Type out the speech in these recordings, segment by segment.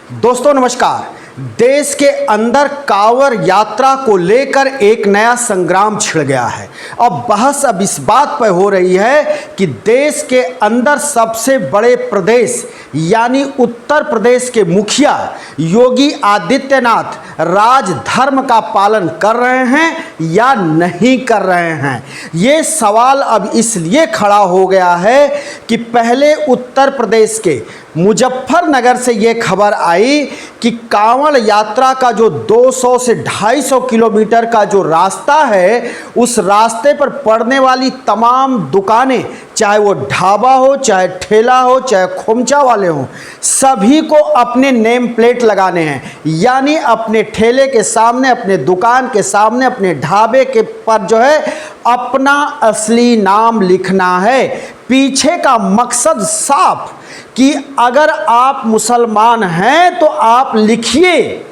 दोस्तों नमस्कार। देश के अंदर कांवड़ यात्रा को लेकर एक नया संग्राम छिड़ गया है। अब बहस इस बात पर हो रही है कि देश के अंदर सबसे बड़े प्रदेश यानी उत्तर प्रदेश के मुखिया योगी आदित्यनाथ राजधर्म का पालन कर रहे हैं या नहीं कर रहे हैं। ये सवाल अब इसलिए खड़ा हो गया है कि पहले उत्तर प्रदेश के मुजफ्फरनगर से ये खबर आई कि कांवड़ यात्रा का जो 200 से 250 किलोमीटर का जो रास्ता है, उस रास्ते पर पड़ने वाली तमाम दुकानें, चाहे वो ढाबा हो, चाहे ठेला हो, चाहे खोमचा वाले हों, सभी को अपने नेम प्लेट लगाने हैं। यानी अपने ठेले के सामने, अपने दुकान के सामने, अपने ढाबे के पर जो है अपना असली नाम लिखना है। पीछे का मकसद साफ कि अगर आप मुसलमान हैं तो आप लिखिए,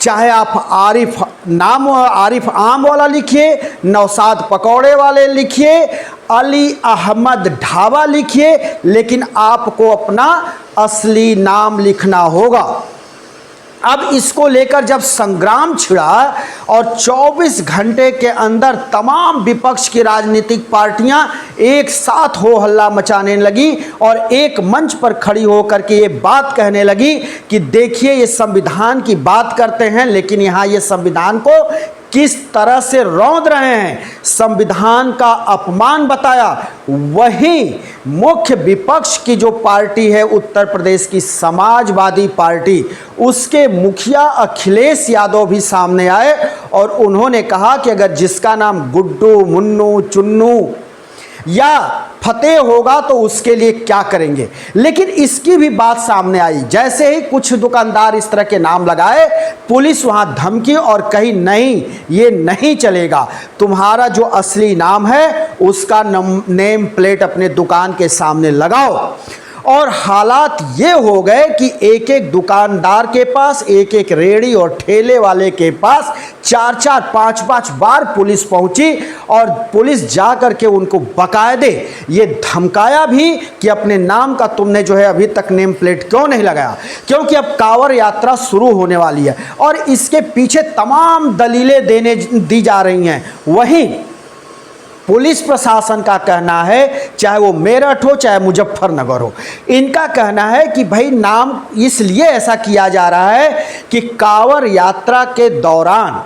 चाहे आप आरिफ आम वाला लिखिए, नौशाद पकौड़े वाले लिखिए, अली अहमद ढाबा लिखिए, लेकिन आपको अपना असली नाम लिखना होगा। अब इसको लेकर जब संग्राम छिड़ा और 24 घंटे के अंदर तमाम विपक्ष की राजनीतिक पार्टियां एक साथ हो हल्ला मचाने लगी और एक मंच पर खड़ी होकर के ये बात कहने लगी कि देखिए ये संविधान की बात करते हैं, लेकिन यहाँ ये संविधान को किस तरह से रौंद रहे हैं, संविधान का अपमान बताया। वही मुख्य विपक्ष की जो पार्टी है उत्तर प्रदेश की समाजवादी पार्टी, उसके मुखिया अखिलेश यादव भी सामने आए और उन्होंने कहा कि अगर जिसका नाम गुड्डू, मुन्नू, चुन्नू या फतेह होगा तो उसके लिए क्या करेंगे। लेकिन इसकी भी बात सामने आई। जैसे ही कुछ दुकानदार इस तरह के नाम लगाए, पुलिस वहां धमकी और कही नहीं, ये नहीं चलेगा, तुम्हारा जो असली नाम है उसका नेम प्लेट अपने दुकान के सामने लगाओ। और हालात ये हो गए कि एक एक दुकानदार के पास, एक एक रेड़ी और ठेले वाले के पास 4-4, 5-5 बार पुलिस पहुंची और पुलिस जा करके उनको बाकायदे ये धमकाया भी कि अपने नाम का तुमने जो है अभी तक नेम प्लेट क्यों नहीं लगाया, क्योंकि अब कांवड़ यात्रा शुरू होने वाली है और इसके पीछे तमाम दलीलें दी जा रही हैं। वहीं पुलिस प्रशासन का कहना है, चाहे वो मेरठ हो चाहे मुजफ्फरनगर हो, इनका कहना है कि भाई नाम इसलिए ऐसा किया जा रहा है कि कांवड़ यात्रा के दौरान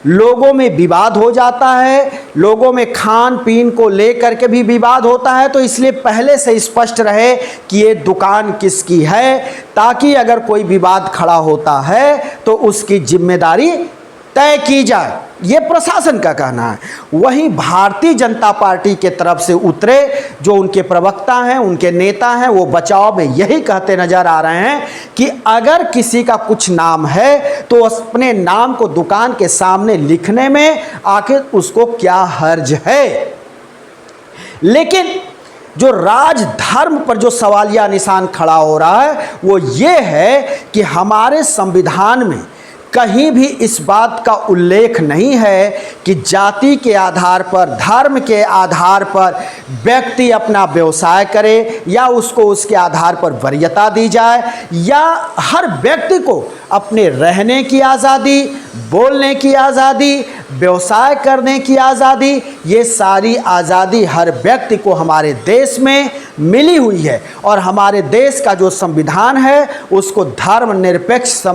लोगों में विवाद हो जाता है, लोगों में खान पीन को लेकर के भी विवाद होता है, तो इसलिए पहले से स्पष्ट रहे कि ये दुकान किसकी है, ताकि अगर कोई विवाद खड़ा होता है तो उसकी जिम्मेदारी तय की जाए। ये प्रशासन का कहना है। वहीं भारतीय जनता पार्टी के तरफ से उतरे जो उनके प्रवक्ता हैं, उनके नेता हैं, वो बचाव में यही कहते नजर आ रहे हैं कि अगर किसी का कुछ नाम है तो अपने नाम को दुकान के सामने लिखने में आखिर उसको क्या हर्ज है। लेकिन जो राजधर्म पर जो सवालिया निशान खड़ा हो रहा है वो ये है कि हमारे संविधान में कहीं भी इस बात का उल्लेख नहीं है कि जाति के आधार पर, धर्म के आधार पर व्यक्ति अपना व्यवसाय करे या उसको उसके आधार पर वरीयता दी जाए, या हर व्यक्ति को अपने रहने की आज़ादी, बोलने की आज़ादी, व्यवसाय करने की आज़ादी, ये सारी आज़ादी हर व्यक्ति को हमारे देश में मिली हुई है। और हमारे देश का जो संविधान है उसको धर्मनिरपेक्ष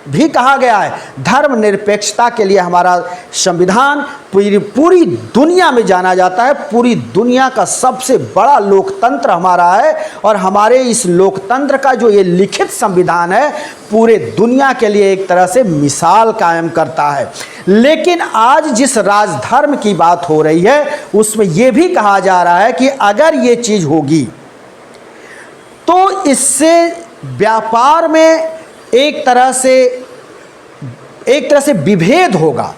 भी कहा गया है। धर्मनिरपेक्षता के लिए हमारा संविधान पूरी दुनिया में जाना जाता है। पूरी दुनिया का सबसे बड़ा लोकतंत्र हमारा है और हमारे इस लोकतंत्र का जो ये लिखित संविधान है पूरे दुनिया के लिए एक तरह से मिसाल कायम करता है। लेकिन आज जिस राजधर्म की बात हो रही है उसमें यह भी कहा जा रहा है कि अगर ये चीज़ होगी तो इससे व्यापार में एक तरह से विभेद होगा।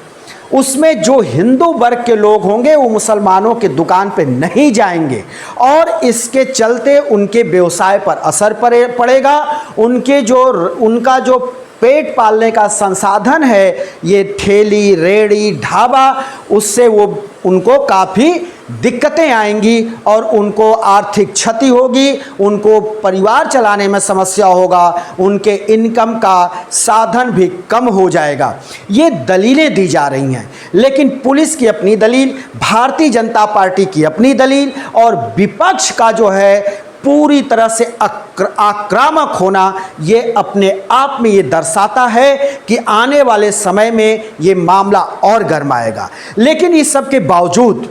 उसमें जो हिंदू वर्ग के लोग होंगे वो मुसलमानों के दुकान पे नहीं जाएंगे और इसके चलते उनके व्यवसाय पर असर पड़ेगा। उनका जो पेट पालने का संसाधन है, ये ठेली, रेड़ी, ढाबा, उससे वो उनको काफ़ी दिक्कतें आएंगी और उनको आर्थिक क्षति होगी, उनको परिवार चलाने में समस्या होगा, उनके इनकम का साधन भी कम हो जाएगा। ये दलीलें दी जा रही हैं, लेकिन पुलिस की अपनी दलील, भारतीय जनता पार्टी की अपनी दलील और विपक्ष का जो है पूरी तरह से आक्रामक होना, ये अपने आप में ये दर्शाता है कि आने वाले समय में ये मामला और गरमाएगा। लेकिन इस सब के बावजूद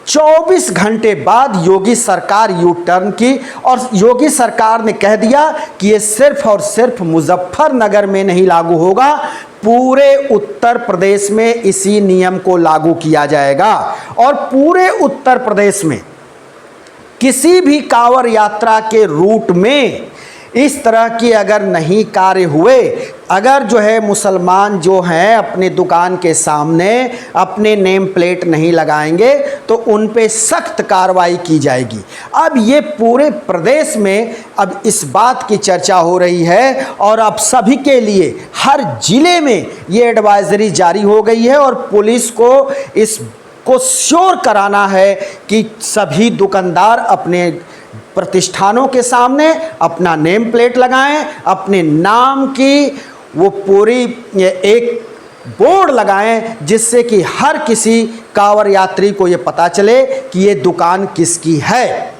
24 घंटे बाद योगी सरकार यू टर्न की और योगी सरकार ने कह दिया कि ये सिर्फ और सिर्फ मुजफ्फरनगर में नहीं लागू होगा, पूरे उत्तर प्रदेश में इसी नियम को लागू किया जाएगा। और पूरे उत्तर प्रदेश में किसी भी कांवड़ यात्रा के रूट में इस तरह की अगर नहीं कार्य हुए, अगर जो है मुसलमान जो हैं अपने दुकान के सामने अपने नेम प्लेट नहीं लगाएंगे तो उन पे सख्त कार्रवाई की जाएगी। अब ये पूरे प्रदेश में अब इस बात की चर्चा हो रही है और अब सभी के लिए हर जिले में ये एडवाइजरी जारी हो गई है और पुलिस को इसको श्योर कराना है कि सभी दुकानदार अपने प्रतिष्ठानों के सामने अपना नेम प्लेट लगाएं, अपने नाम की वो पूरी एक बोर्ड लगाएं जिससे कि हर किसी कांवड़ यात्री को ये पता चले कि ये दुकान किसकी है।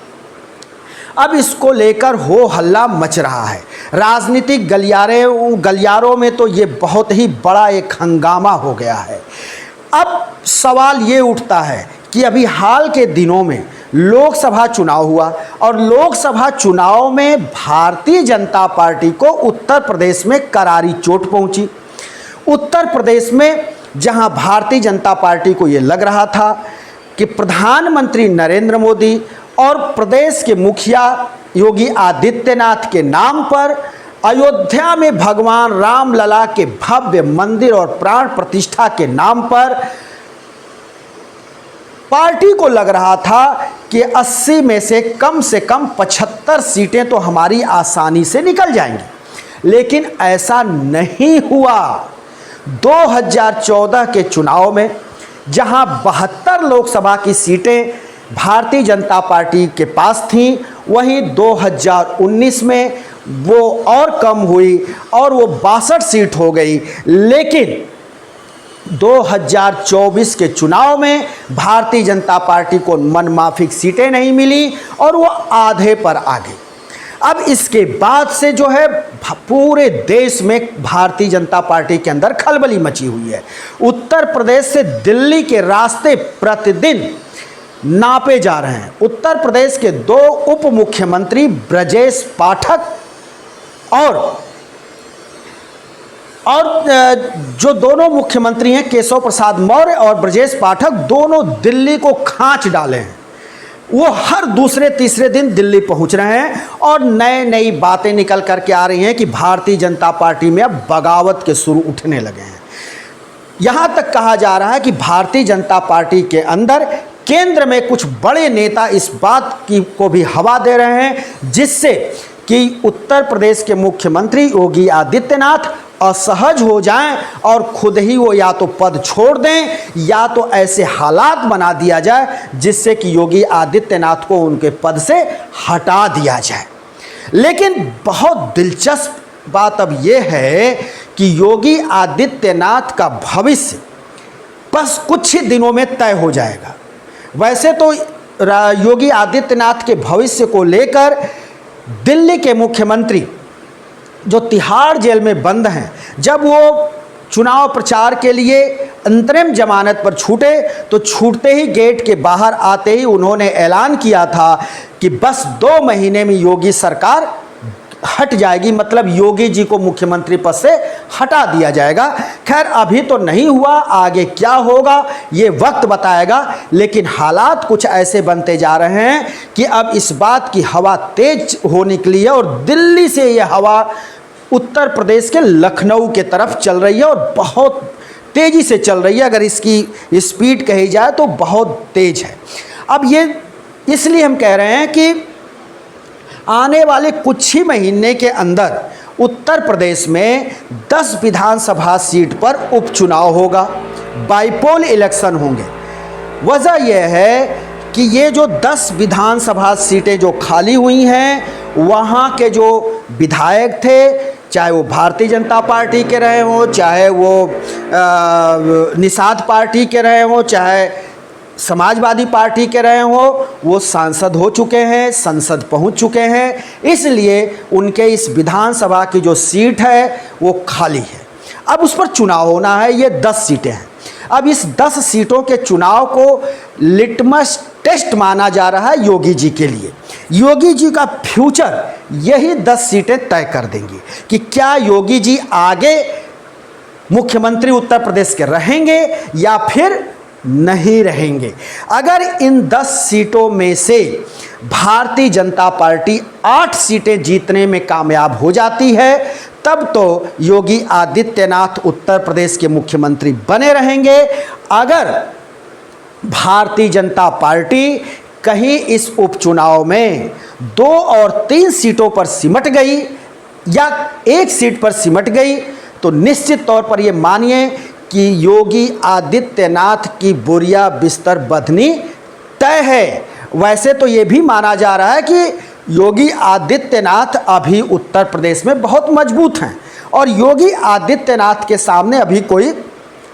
अब इसको लेकर हो हल्ला मच रहा है राजनीतिक गलियारों में, तो ये बहुत ही बड़ा एक हंगामा हो गया है। अब सवाल ये उठता है कि अभी हाल के दिनों में लोकसभा चुनाव हुआ और लोकसभा चुनाव में भारतीय जनता पार्टी को उत्तर प्रदेश में करारी चोट पहुंची। उत्तर प्रदेश में जहां भारतीय जनता पार्टी को ये लग रहा था कि प्रधानमंत्री नरेंद्र मोदी और प्रदेश के मुखिया योगी आदित्यनाथ के नाम पर अयोध्या में भगवान राम लला के भव्य मंदिर और प्राण प्रतिष्ठा के नाम पर पार्टी को लग रहा था कि 80 में से कम 75 सीटें तो हमारी आसानी से निकल जाएंगी, लेकिन ऐसा नहीं हुआ। 2014 के चुनाव में जहां 72 लोकसभा की सीटें भारतीय जनता पार्टी के पास थीं, वहीं 2019 में वो और कम हुई और वो 62 सीट हो गई। लेकिन 2024 के चुनाव में भारतीय जनता पार्टी को मनमाफिक सीटें नहीं मिली और वो आधे पर आ गई। अब इसके बाद से जो है पूरे देश में भारतीय जनता पार्टी के अंदर खलबली मची हुई है। उत्तर प्रदेश से दिल्ली के रास्ते प्रतिदिन नापे जा रहे हैं। उत्तर प्रदेश के 2 उप मुख्यमंत्री ब्रजेश पाठक और जो दोनों मुख्यमंत्री हैं केशव प्रसाद मौर्य और ब्रजेश पाठक, दोनों दिल्ली को खांच डाले हैं। वो हर दूसरे तीसरे दिन दिल्ली पहुंच रहे हैं और नई बातें निकल करके आ रही हैं कि भारतीय जनता पार्टी में अब बगावत के सुर उठने लगे हैं। यहाँ तक कहा जा रहा है कि भारतीय जनता पार्टी के अंदर केंद्र में कुछ बड़े नेता इस बात को भी हवा दे रहे हैं जिससे कि उत्तर प्रदेश के मुख्यमंत्री योगी आदित्यनाथ असहज हो जाएं और खुद ही वो या तो पद छोड़ दें या तो ऐसे हालात बना दिया जाए जिससे कि योगी आदित्यनाथ को उनके पद से हटा दिया जाए। लेकिन बहुत दिलचस्प बात अब यह है कि योगी आदित्यनाथ का भविष्य बस कुछ ही दिनों में तय हो जाएगा। वैसे तो योगी आदित्यनाथ के भविष्य को लेकर दिल्ली के मुख्यमंत्री जो तिहाड़ जेल में बंद हैं, जब वो चुनाव प्रचार के लिए अंतरिम जमानत पर छूटे तो छूटते ही गेट के बाहर आते ही उन्होंने ऐलान किया था कि बस 2 महीने में योगी सरकार हट जाएगी, मतलब योगी जी को मुख्यमंत्री पद से हटा दिया जाएगा। खैर अभी तो नहीं हुआ, आगे क्या होगा ये वक्त बताएगा। लेकिन हालात कुछ ऐसे बनते जा रहे हैं कि अब इस बात की हवा तेज हो निकली है और दिल्ली से ये हवा उत्तर प्रदेश के लखनऊ के तरफ चल रही है और बहुत तेज़ी से चल रही है। अगर इसकी स्पीड कही जाए तो बहुत तेज है। अब ये इसलिए हम कह रहे हैं कि आने वाले कुछ ही महीने के अंदर उत्तर प्रदेश में 10 विधानसभा सीट पर उपचुनाव होगा, बाईपोल इलेक्शन होंगे। वजह यह है कि ये जो 10 विधानसभा सीटें जो खाली हुई हैं, वहाँ के जो विधायक थे, चाहे वो भारतीय जनता पार्टी के रहे हों, चाहे वो निषाद पार्टी के रहे हों, चाहे समाजवादी पार्टी के रहे हों, वो सांसद हो चुके हैं, संसद पहुंच चुके हैं। इसलिए उनके इस विधानसभा की जो सीट है वो खाली है। अब उस पर चुनाव होना है। ये 10 सीटें हैं। अब इस 10 सीटों के चुनाव को लिटमस टेस्ट माना जा रहा है योगी जी के लिए। योगी जी का फ्यूचर यही 10 सीटें तय कर देंगी कि क्या योगी जी आगे मुख्यमंत्री उत्तर प्रदेश के रहेंगे या फिर नहीं रहेंगे। अगर इन 10 सीटों में से भारतीय जनता पार्टी 8 सीटें जीतने में कामयाब हो जाती है, तब तो योगी आदित्यनाथ उत्तर प्रदेश के मुख्यमंत्री बने रहेंगे। अगर भारतीय जनता पार्टी कहीं इस उपचुनाव में 2 और 3 सीटों पर सिमट गई या 1 सीट पर सिमट गई, तो निश्चित तौर पर यह मानिए कि योगी आदित्यनाथ की बोरिया बिस्तर बंधनी तय है। वैसे तो ये भी माना जा रहा है कि योगी आदित्यनाथ अभी उत्तर प्रदेश में बहुत मजबूत हैं और योगी आदित्यनाथ के सामने अभी कोई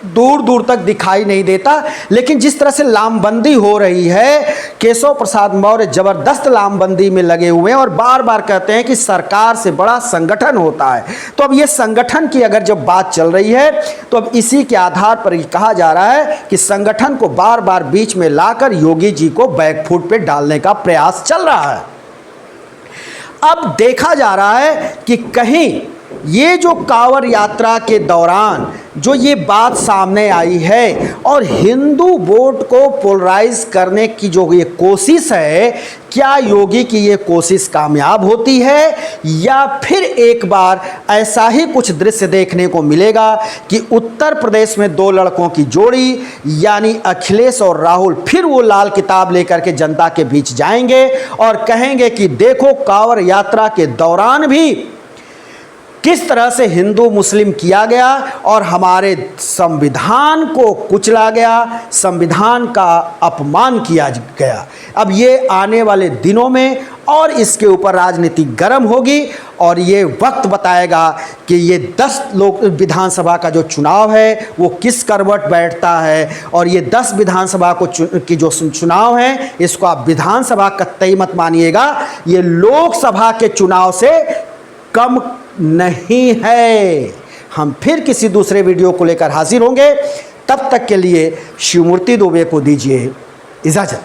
दूर दूर तक दिखाई नहीं देता। लेकिन जिस तरह से लामबंदी हो रही है, केशव प्रसाद मौर्य ज़बरदस्त लामबंदी में लगे हुए हैं और बार बार कहते हैं कि सरकार से बड़ा संगठन होता है। तो अब ये संगठन की अगर जब बात चल रही है, तो अब इसी के आधार पर कहा जा रहा है कि संगठन को बार बार बीच में लाकर योगी जी को बैकफुट पे डालने का प्रयास चल रहा है। अब देखा जा रहा है कि कहीं ये जो कांवड़ यात्रा के दौरान जो ये बात सामने आई है और हिंदू वोट को पोलराइज करने की जो ये कोशिश है, क्या योगी की ये कोशिश कामयाब होती है या फिर एक बार ऐसा ही कुछ दृश्य देखने को मिलेगा कि उत्तर प्रदेश में 2 लड़कों की जोड़ी यानी अखिलेश और राहुल फिर वो लाल किताब लेकर के जनता के बीच जाएंगे और कहेंगे कि देखो कांवड़ यात्रा के दौरान भी किस तरह से हिंदू मुस्लिम किया गया और हमारे संविधान को कुचला गया, संविधान का अपमान किया गया। अब ये आने वाले दिनों में और इसके ऊपर राजनीति गर्म होगी और ये वक्त बताएगा कि ये 10 लोक विधानसभा का जो चुनाव है वो किस करवट बैठता है। और ये 10 विधानसभा की जो चुनाव है, इसको आप विधानसभा कतई मत मानिएगा, ये लोकसभा के चुनाव से कम नहीं है। हम फिर किसी दूसरे वीडियो को लेकर हाजिर होंगे। तब तक के लिए शिवमूर्ति दुबे को दीजिए इजाजत।